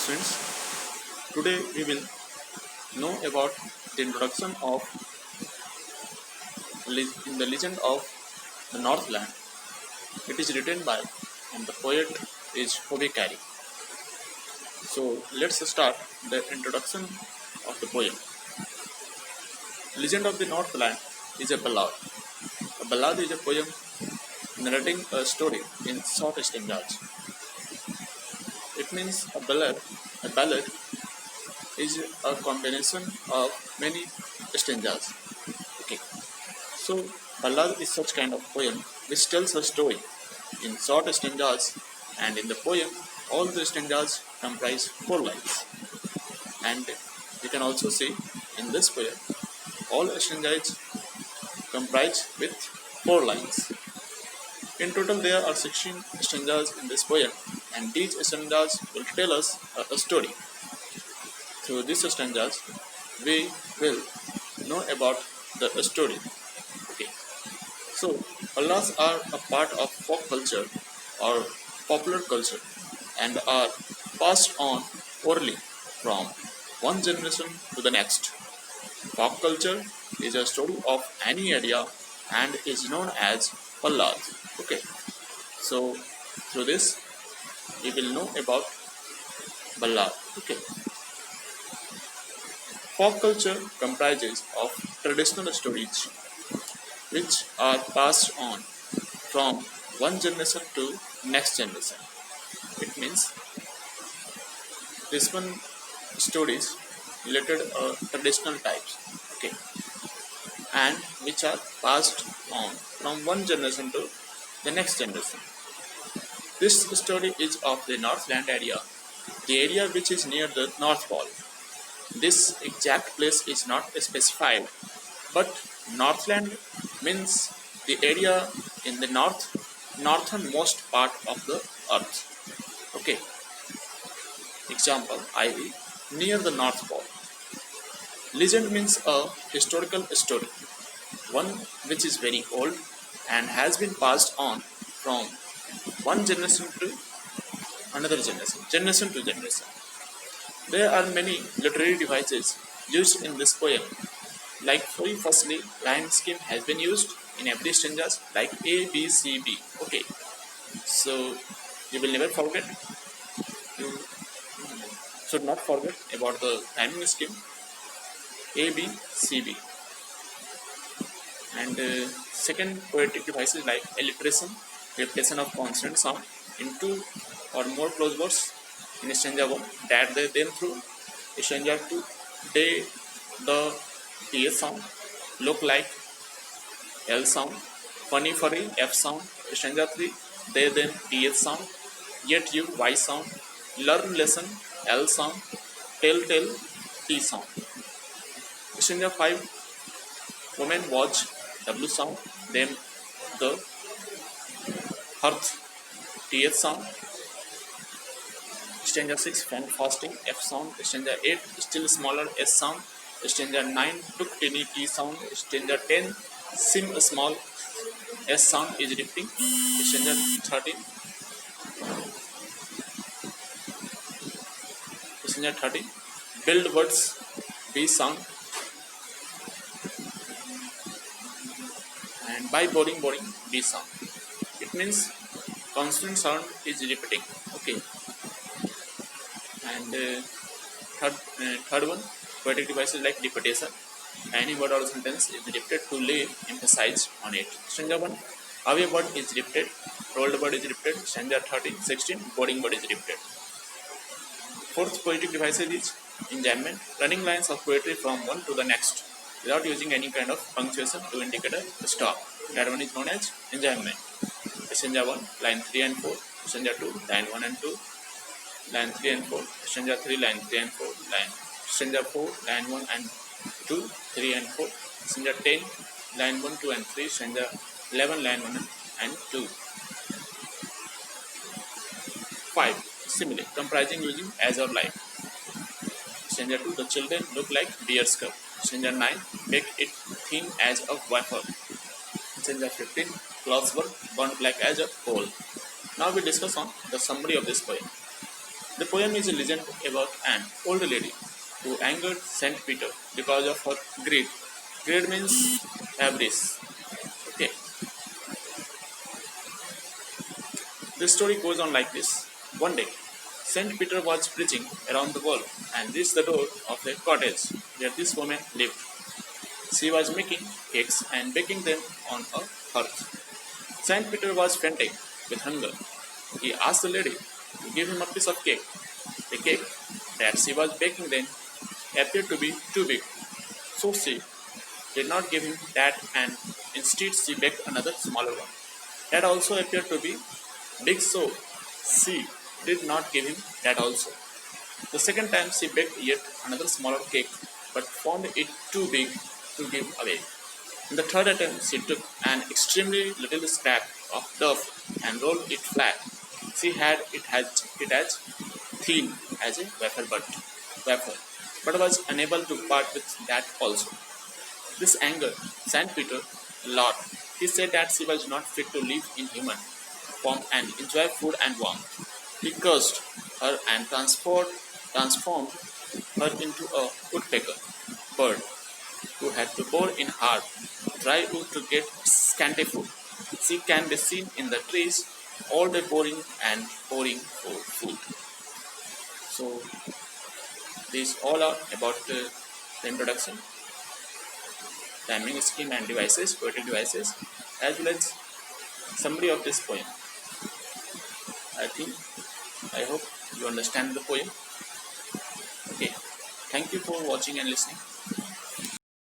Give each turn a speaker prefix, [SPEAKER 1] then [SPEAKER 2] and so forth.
[SPEAKER 1] students. Today we will know about the introduction of the legend of the Northland. It is written by and the poet is Hobe Carey. So let's start the introduction of the poem. Legend of the Northland is a ballad. A ballad is a poem narrating a story in short stanzas. It means a ballad. A ballad is a combination of many stanzas. Okay. So ballad is such kind of poem which tells a story in short stanzas, and in the poem all the stanzas comprise 4 lines. And you can also see in this poem all stanzas comprise with 4 lines. In total there are 16 stanzas in this poem, and these stanzas will tell us a story. Through these stanzas we will know about the story. Okay. So ballads are a part of folk culture or popular culture and are passed on orally from one generation to the next. Folk culture is a story of any area and is known as ballad. Okay. So through this we will know about ballad. Okay. Folk culture comprises of traditional stories which are passed on from one generation to next generation. It means this one stories related traditional types, okay, and which are passed on from one generation to the next generation. This story is of the Northland area, the area which is near the North Pole. This exact place is not specified, but Northland means the area in the northernmost part of the earth. Okay. Example, I near the North Pole. Legend means a historical story, one which is very old and has been passed on from one generation to another generation to generation. There are many literary devices used in this poem. Like firstly, rhyme scheme has been used in every stanzas like A, B, C, B. Okay, so you will never forget. You should not forget about the rhyming scheme A, B, C, B. And second poetic devices like alliteration, repetition of consonant sound in two or more close words in stanza 1, that they then through stanza 2, they, the, ts sound, look like L sound, funny furry F sound, stanza 3, they then th sound, yet you Y sound, learn lesson L sound, tell T sound. Stanza 5, women watch W sound, then the hearth th sound. Stanza 6, fan fasting F sound. Stanza 8, still smaller S sound. Stanza 9, took tiny T sound. Stanza 10, sim small S sound is repeating. Stanza 13, build words B sound. And by boring B sound. It means consonant sound is repeating. Okay. And third one, poetic devices like repetition. Any word or sentence is repeated to lay emphasis on it. Stanza 1, away word is repeated, rolled word is repeated. Stanza 13, 16, boarding word is repeated. Fourth poetic device is enjambment, running lines of poetry from one to the next without using any kind of punctuation to indicate a stop. That one is known as enjambment. Stanza 1, line 3 and 4. Stanza 2, line 1 and 2. Line 3 and 4. Stanza 3, line 3 and 4. Stanza 4, line 1 and 2, 3 and 4. Stanza 10, line 1, 2 and 3. Stanza 11, line 1 and 2. 5. Simile, comprising using as or like. Stanza 2, the children look like bear's cub. Stanza 9, make it thin as a wafer. Stanza 15, cloths were burnt black as a coal. Now we discuss on the summary of this poem. The poem is a legend about an old lady who angered Saint Peter because of her greed. Greed means avarice. Okay, the story goes on like this. One day, Saint Peter was preaching around the world and reached the door of a cottage where this woman lived. She was making cakes and baking them on a hearth. Saint Peter was fainting with hunger. He asked the lady to give him a piece of cake. The cake that she was baking then appeared to be too big, so she did not give him that and instead she baked another smaller one. That also appeared to be big, so she did not give him that also. The second time she baked yet another smaller cake but found it too big to give away. In the third attempt, she took an extremely little scrap of dough and rolled it flat. She had it as thin as a wafer, but was unable to part with that also. This angered Saint Peter a lot. He said that she was not fit to live in human form and enjoy food and warmth. He cursed her and transformed her into a woodpecker bird who had to bore in hard, dry wood to get scanty food. She can be seen in the trees all day boring and boring for food. So these all are about the introduction, timing scheme and devices, poetic devices, as well as summary of this poem. I hope you understand the poem. Okay. Thank you for watching and listening.